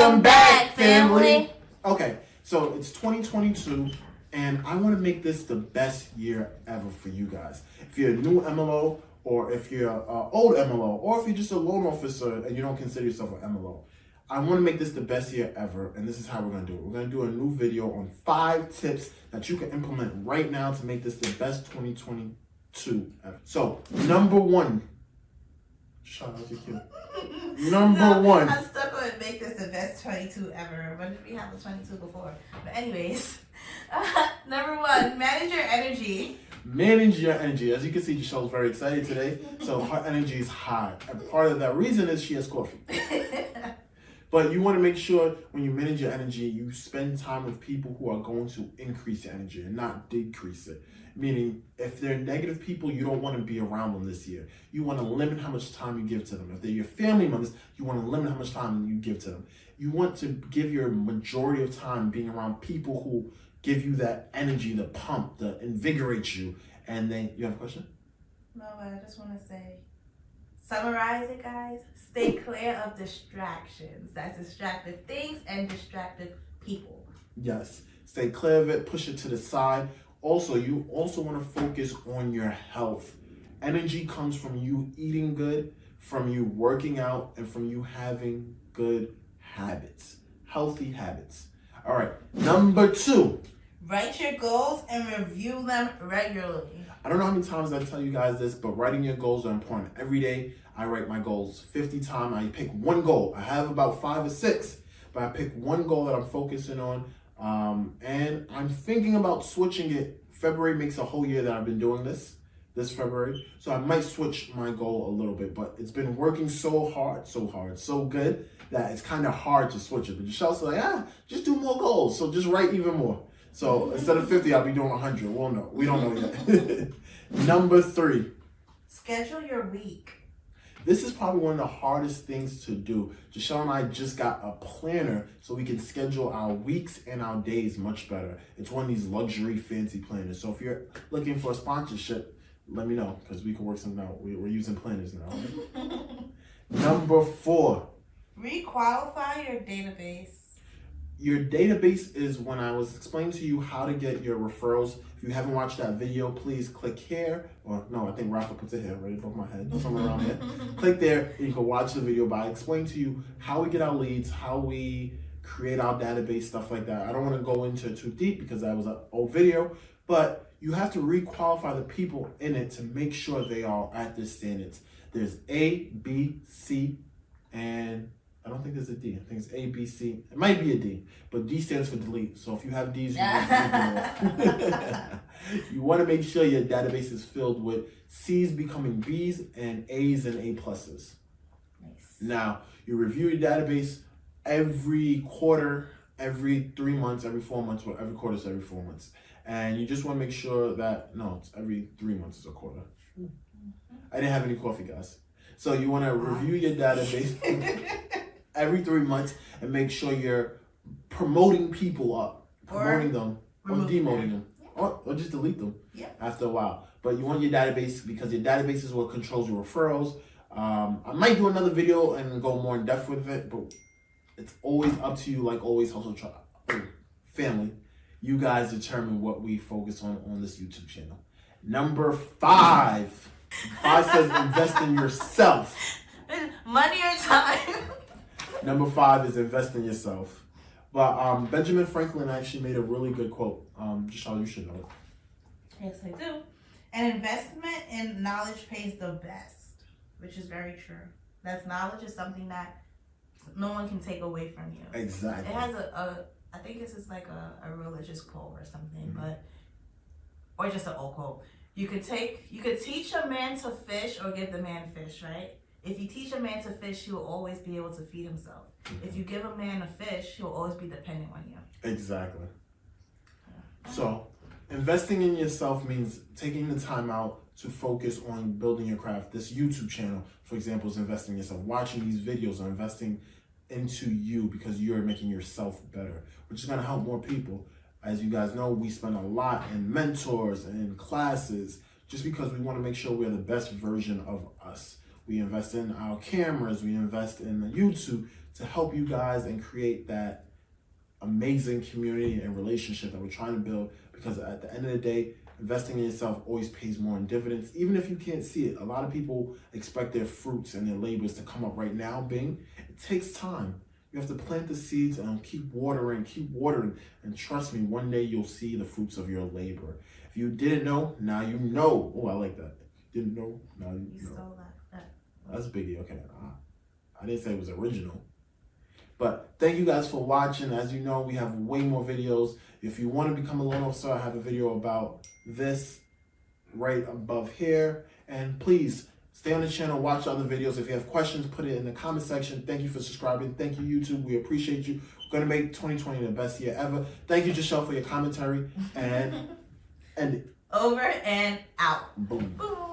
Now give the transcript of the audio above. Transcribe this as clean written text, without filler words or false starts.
Welcome back, family. Okay, so it's 2022, and I want to make this the best year ever for you guys. If you're a new MLO, or if you're an old MLO, or if you're just a loan officer and you don't consider yourself an MLO, I want to make this the best year ever, and this is how we're going to do it. We're going to do a new video on 5 tips that you can implement right now to make this the best 2022 ever. So, number 1. Shout out to you. Number 1. I'm stuck on make this the best 22 ever. When did we have a 22 before? But anyways, number 1, manage your energy. Manage your energy. As you can see, Gishelle's very excited today, so her energy is high. And part of that reason is she has coffee. But you want to make sure when you manage your energy, you spend time with people who are going to increase your energy and not decrease it. Meaning, if they're negative people, you don't want to be around them this year. You want to limit how much time you give to them. If they're your family members, you want to limit how much time you give to them. You want to give your majority of time being around people who give you that energy, the pump, the invigorate you. And then, you have a question? No, but I just want to say, summarize it, guys. Stay clear of distractions. That's distractive things and distractive people. Yes. Stay clear of it. Push it to the side. Also, you also want to focus on your health. Energy comes from you eating good, from you working out, and from you having good habits. Healthy habits. All right. Number 2. Write your goals and review them regularly. I don't know how many times I tell you guys this, but writing your goals are important. Every day, I write my goals 50 times. I pick one goal. I have about 5 or 6, but I pick one goal that I'm focusing on. And I'm thinking about switching it. February makes a whole year that I've been doing this February. So I might switch my goal a little bit, but it's been working so good that it's kind of hard to switch it. But Michelle's like, just do more goals. So just write even more. So instead of 50, I'll be doing 100. We'll know. We don't know yet. Number 3. Schedule your week. This is probably one of the hardest things to do. Giselle and I just got a planner so we can schedule our weeks and our days much better. It's one of these luxury fancy planners. So if you're looking for a sponsorship, let me know because we can work something out. We're using planners now. Right? Number 4. Requalify your database. Your database is when I was explaining to you how to get your referrals. If you haven't watched that video, please click here. Or no, I think Rafa puts it here, right above my head, somewhere around here. Click there and you can watch the video by explaining to you how we get our leads, how we create our database, stuff like that. I don't want to go into it too deep because that was an old video, but you have to requalify the people in it to make sure they are at the standards. There's A, B, C, and I don't think there's a D. I think it's A, B, C. It might be a D, but D stands for delete. So if you have D's, you want to delete them. You want to make sure your database is filled with C's becoming B's and A's and A pluses. Nice. Now, you review your database every quarter, every 3 months, every 4 months, or every quarter is every 4 months. And you just want to make sure that, no, it's every 3 months is a quarter. I didn't have any coffee, guys. So you want to review your database every 3 months and make sure you're promoting people up, promoting them, or demoting them, or just delete them after a while. But you want your database because your database is what controls your referrals. I might do another video and go more in depth with it, but it's always up to you, like always, hustle try. Family, you guys determine what we focus on this YouTube channel. Number 5. 5 says invest in yourself. Money or time. Number 5 is invest in yourself. But Benjamin Franklin actually made a really good quote. Giselle, you should know it. Yes, I do. An investment in knowledge pays the best, which is very true. That's knowledge is something that no one can take away from you. Exactly. It has I think this is like a religious quote or something, or just an old quote. You could teach a man to fish or give the man fish, right? If you teach a man to fish, he will always be able to feed himself. If you give a man a fish, he'll always be dependent on you. Exactly. So, investing in yourself means taking the time out to focus on building your craft. This YouTube channel, for example, is investing in yourself. Watching these videos are investing into you because you're making yourself better, which is going to help more people. As you guys know, we spend a lot in mentors and classes just because we want to make sure we're the best version of us. We invest in our cameras, we invest in the YouTube to help you guys and create that amazing community and relationship that we're trying to build, because at the end of the day, investing in yourself always pays more in dividends, even if you can't see it. A lot of people expect their fruits and their labors to come up right now. It takes time. You have to plant the seeds and keep watering, and trust me, one day you'll see the fruits of your labor. If you didn't know, now you know. Oh, I like that. Didn't know, now you know. Stole that. That's Biggie. Okay, I didn't say it was original. But thank you guys for watching. As you know, we have way more videos. If you want to become a loan officer, I have a video about this right above here. And please stay on the channel, watch other videos. If you have questions, put it in the comment section. Thank you for subscribing. Thank you, YouTube. We appreciate you. We're going to make 2020 the best year ever. Thank you, Giselle, for your commentary. And over and out. Boom. Boom.